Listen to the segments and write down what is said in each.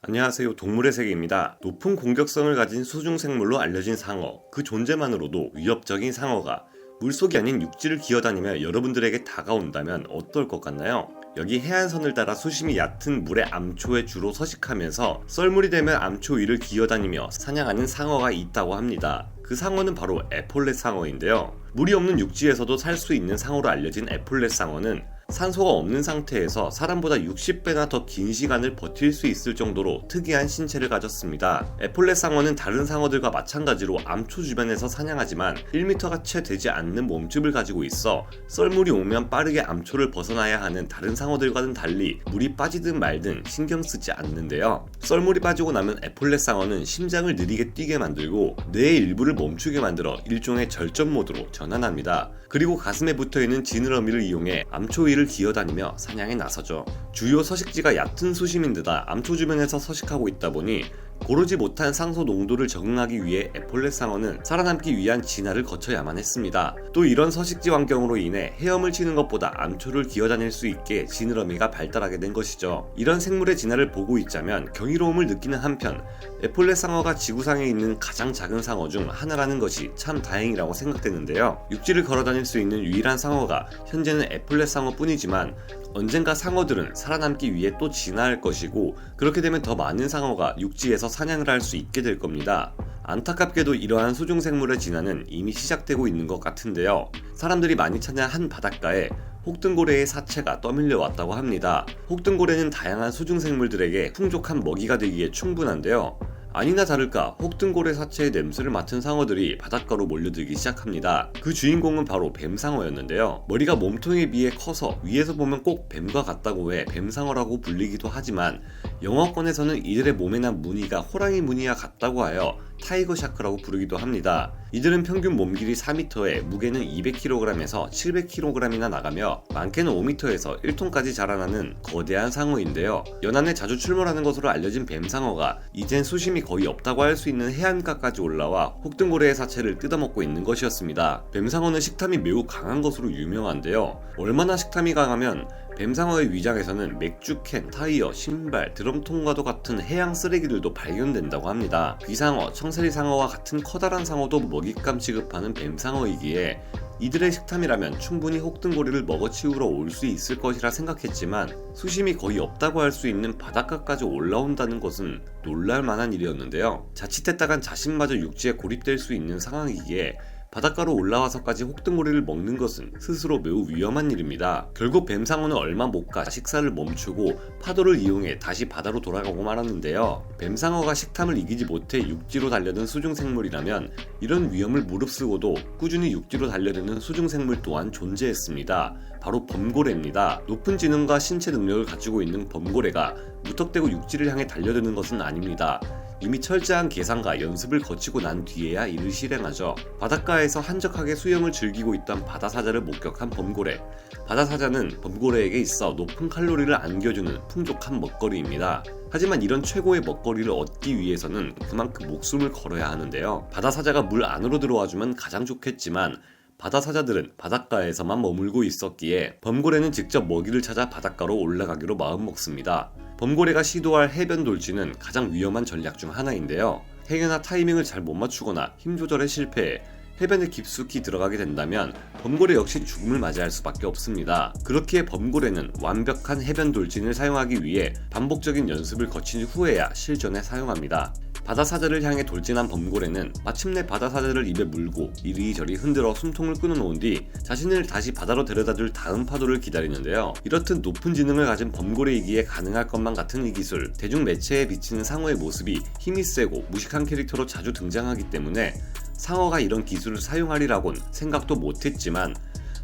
안녕하세요. 동물의 세계입니다. 높은 공격성을 가진 수중생물로 알려진 상어, 그 존재만으로도 위협적인 상어가 물속이 아닌 육지를 기어다니며 여러분들에게 다가온다면 어떨 것 같나요? 여기 해안선을 따라 수심이 얕은 물의 암초에 주로 서식하면서 썰물이 되면 암초 위를 기어다니며 사냥하는 상어가 있다고 합니다. 그 상어는 바로 에폴렛 상어인데요. 물이 없는 육지에서도 살 수 있는 상어로 알려진 에폴렛 상어는 산소가 없는 상태에서 사람보다 60배나 더 긴 시간을 버틸 수 있을 정도로 특이한 신체를 가졌습니다. 에폴렛 상어는 다른 상어들과 마찬가지로 암초 주변에서 사냥하지만 1m가 채 되지 않는 몸집을 가지고 있어 썰물이 오면 빠르게 암초를 벗어나야 하는 다른 상어들과는 달리 물이 빠지든 말든 신경 쓰지 않는데요. 썰물이 빠지고 나면 에폴렛 상어는 심장을 느리게 뛰게 만들고 뇌의 일부를 멈추게 만들어 일종의 절전 모드로 전환합니다. 그리고 가슴에 붙어있는 지느러미를 이용해 암초 위를 기어다니며 사냥에 나서죠. 주요 서식지가 얕은 수심인데다 암초 주변에서 서식하고 있다 보니 고르지 못한 상소 농도를 적응하기 위해 에폴렛 상어는 살아남기 위한 진화를 거쳐야만 했습니다. 또 이런 서식지 환경으로 인해 헤엄을 치는 것보다 암초를 기어다닐 수 있게 지느러미가 발달하게 된 것이죠. 이런 생물의 진화를 보고 있자면 경이로움을 느끼는 한편 에폴렛 상어가 지구상에 있는 가장 작은 상어 중 하나라는 것이 참 다행이라고 생각되는데요. 육지를 걸어다닐 수 있는 유일한 상어가 현재는 에폴렛 상어 뿐이지만 언젠가 상어들은 살아남기 위해 또 진화할 것이고 그렇게 되면 더 많은 상어가 육지에서 사냥을 할 수 있게 될 겁니다. 안타깝게도 이러한 수중생물의 진화는 이미 시작되고 있는 것 같은데요. 사람들이 많이 찾는 한 바닷가에 혹등고래의 사체가 떠밀려 왔다고 합니다. 혹등고래는 다양한 수중생물들에게 풍족한 먹이가 되기에 충분한데요. 아니나 다를까 혹등고래 사체의 냄새를 맡은 상어들이 바닷가로 몰려들기 시작합니다. 그 주인공은 바로 뱀상어였는데요. 머리가 몸통에 비해 커서 위에서 보면 꼭 뱀과 같다고 해 뱀상어라고 불리기도 하지만 영어권에서는 이들의 몸에 난 무늬가 호랑이 무늬와 같다고 하여 타이거 샤크라고 부르기도 합니다. 이들은 평균 몸길이 4m에 무게는 200kg에서 700kg이나 나가며 많게는 5m에서 1톤까지 자라나는 거대한 상어인데요. 연안에 자주 출몰하는 것으로 알려진 뱀상어가 이젠 수심이 거의 없다고 할 수 있는 해안가까지 올라와 혹등고래의 사체를 뜯어먹고 있는 것이었습니다. 뱀상어는 식탐이 매우 강한 것으로 유명한데요. 얼마나 식탐이 강하면 뱀상어의 위장에서는 맥주캔, 타이어, 신발, 드럼통과도 같은 해양 쓰레기들도 발견된다고 합니다. 귀상어, 청세리상어와 같은 커다란 상어도 먹잇감 취급하는 뱀상어이기에 이들의 식탐이라면 충분히 혹등고래를 먹어치우러 올 수 있을 것이라 생각했지만 수심이 거의 없다고 할 수 있는 바닷가까지 올라온다는 것은 놀랄만한 일이었는데요. 자칫했다간 자신마저 육지에 고립될 수 있는 상황이기에 바닷가로 올라와서까지 혹등고래를 먹는 것은 스스로 매우 위험한 일입니다. 결국 뱀상어는 얼마 못 가 식사를 멈추고 파도를 이용해 다시 바다로 돌아가고 말았는데요. 뱀상어가 식탐을 이기지 못해 육지로 달려든 수중생물이라면 이런 위험을 무릅쓰고도 꾸준히 육지로 달려드는 수중생물 또한 존재했습니다. 바로 범고래입니다. 높은 지능과 신체 능력을 가지고 있는 범고래가 무턱대고 육지를 향해 달려드는 것은 아닙니다. 이미 철저한 계산과 연습을 거치고 난 뒤에야 이를 실행하죠. 바닷가에서 한적하게 수영을 즐기고 있던 바다사자를 목격한 범고래. 바다사자는 범고래에게 있어 높은 칼로리를 안겨주는 풍족한 먹거리입니다. 하지만 이런 최고의 먹거리를 얻기 위해서는 그만큼 목숨을 걸어야 하는데요. 바다사자가 물 안으로 들어와주면 가장 좋겠지만 바다사자들은 바닷가에서만 머물고 있었기에 범고래는 직접 먹이를 찾아 바닷가로 올라가기로 마음먹습니다. 범고래가 시도할 해변 돌진은 가장 위험한 전략 중 하나인데요. 행여나 타이밍을 잘 못 맞추거나 힘 조절에 실패해 해변에 깊숙이 들어가게 된다면 범고래 역시 죽음을 맞이할 수밖에 없습니다. 그렇기에 범고래는 완벽한 해변 돌진을 사용하기 위해 반복적인 연습을 거친 후에야 실전에 사용합니다. 바다사자를 향해 돌진한 범고래는 마침내 바다사자를 입에 물고 이리저리 흔들어 숨통을 끊어놓은 뒤 자신을 다시 바다로 데려다줄 다음 파도를 기다리는데요. 이렇듯 높은 지능을 가진 범고래이기에 가능할 것만 같은 이 기술, 대중 매체에 비치는 상어의 모습이 힘이 세고 무식한 캐릭터로 자주 등장하기 때문에 상어가 이런 기술을 사용하리라곤 생각도 못했지만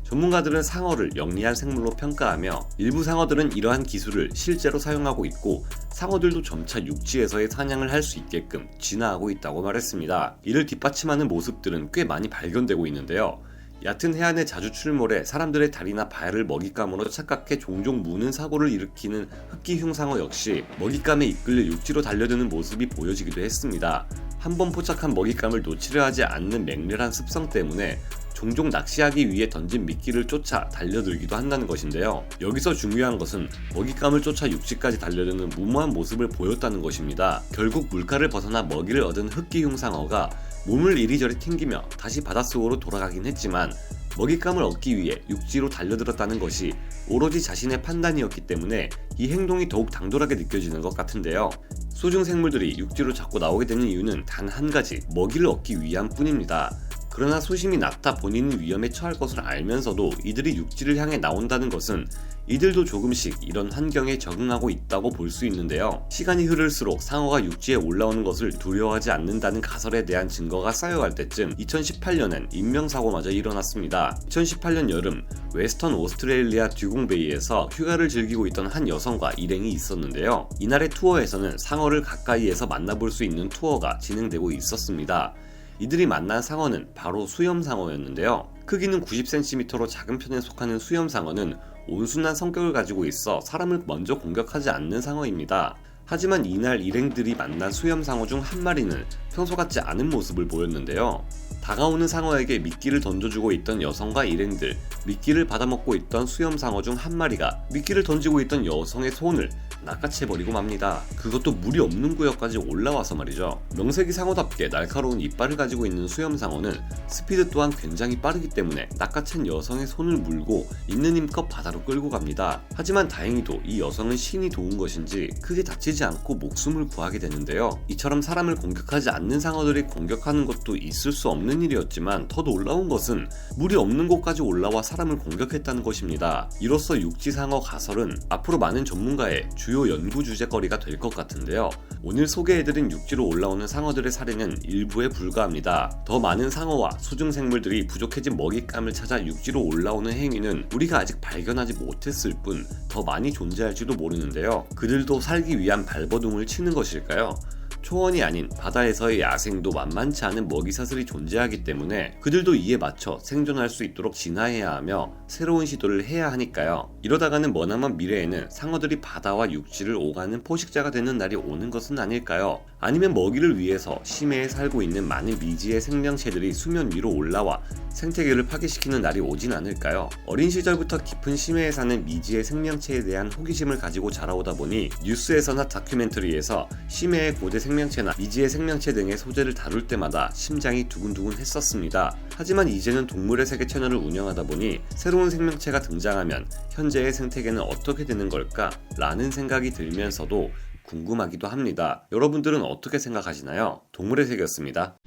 전문가들은 상어를 영리한 생물로 평가하며 일부 상어들은 이러한 기술을 실제로 사용하고 있고 상어들도 점차 육지에서의 사냥을 할 수 있게끔 진화하고 있다고 말했습니다. 이를 뒷받침하는 모습들은 꽤 많이 발견되고 있는데요. 얕은 해안에 자주 출몰해 사람들의 다리나 발을 먹잇감으로 착각해 종종 무는 사고를 일으키는 흑기흉상어 역시 먹잇감에 이끌려 육지로 달려드는 모습이 보여지기도 했습니다. 한번 포착한 먹잇감을 놓치려 하지 않는 맹렬한 습성 때문에 종종 낚시하기 위해 던진 미끼를 쫓아 달려들기도 한다는 것인데요. 여기서 중요한 것은 먹잇감을 쫓아 육지까지 달려드는 무모한 모습을 보였다는 것입니다. 결국 물가를 벗어나 먹이를 얻은 흑기흉 상어가 몸을 이리저리 튕기며 다시 바닷속으로 돌아가긴 했지만 먹잇감을 얻기 위해 육지로 달려들었다는 것이 오로지 자신의 판단이었기 때문에 이 행동이 더욱 당돌하게 느껴지는 것 같은데요. 수중 생물들이 육지로 자꾸 나오게 되는 이유는 단 한 가지, 먹이를 얻기 위함 뿐입니다. 그러나 수심이 낮다 본인이 위험에 처할 것을 알면서도 이들이 육지를 향해 나온다는 것은 이들도 조금씩 이런 환경에 적응하고 있다고 볼 수 있는데요. 시간이 흐를수록 상어가 육지에 올라오는 것을 두려워하지 않는다는 가설에 대한 증거가 쌓여갈 때쯤 2018년엔 인명사고마저 일어났습니다. 2018년 여름 웨스턴 오스트레일리아 듀공베이에서 휴가를 즐기고 있던 한 여성과 일행이 있었는데요. 이날의 투어에서는 상어를 가까이에서 만나볼 수 있는 투어가 진행되고 있었습니다. 이들이 만난 상어는 바로 수염상어였는데요. 크기는 90cm로 작은 편에 속하는 수염상어는 온순한 성격을 가지고 있어 사람을 먼저 공격하지 않는 상어입니다. 하지만 이날 일행들이 만난 수염상어 중 한 마리는 평소 같지 않은 모습을 보였는데요. 다가오는 상어에게 미끼를 던져주고 있던 여성과 일행들, 미끼를 받아먹고 있던 수염상어 중 한 마리가 미끼를 던지고 있던 여성의 손을 낚아채버리고 맙니다. 그것도 물이 없는 구역까지 올라와서 말이죠. 명색이 상어답게 날카로운 이빨을 가지고 있는 수염상어는 스피드 또한 굉장히 빠르기 때문에 낚아챈 여성의 손을 물고 있는 힘껏 바다로 끌고 갑니다. 하지만 다행히도 이 여성은 신이 도운 것인지 크게 다치지 않고 목숨을 구하게 되는데요. 이처럼 사람을 공격하지 않는 상어들이 공격하는 것도 있을 수 없는 일이었지만 더 놀라운 것은 물이 없는 곳까지 올라와 사람을 공격했다는 것입니다. 이로써 육지상어 가설은 앞으로 많은 전문가의 주요 연구 주제거리가 될 것 같은데요. 오늘 소개해드린 육지로 올라오는 상어들의 사례는 일부에 불과합니다. 더 많은 상어와 수중 생물들이 부족해진 먹잇감을 찾아 육지로 올라오는 행위는 우리가 아직 발견하지 못했을 뿐 더 많이 존재할지도 모르는데요. 그들도 살기 위한 발버둥을 치는 것일까요? 초원이 아닌 바다에서의 야생도 만만치 않은 먹이사슬이 존재하기 때문에 그들도 이에 맞춰 생존할 수 있도록 진화해야 하며 새로운 시도를 해야 하니까요. 이러다가는 머나먼 미래에는 상어들이 바다와 육지를 오가는 포식자가 되는 날이 오는 것은 아닐까요? 아니면 먹이를 위해서 심해에 살고 있는 많은 미지의 생명체들이 수면 위로 올라와 생태계를 파괴시키는 날이 오진 않을까요? 어린 시절부터 깊은 심해에 사는 미지의 생명체에 대한 호기심을 가지고 자라오다 보니 뉴스에서나 다큐멘터리에서 심해의 고대 생명체나 미지의 생명체 등의 소재를 다룰 때마다 심장이 두근두근 했었습니다. 하지만 이제는 동물의 세계 채널을 운영하다 보니 새로운 생명체가 등장하면 현재의 생태계는 어떻게 되는 걸까? 라는 생각이 들면서도 궁금하기도 합니다. 여러분들은 어떻게 생각하시나요? 동물의 세계였습니다.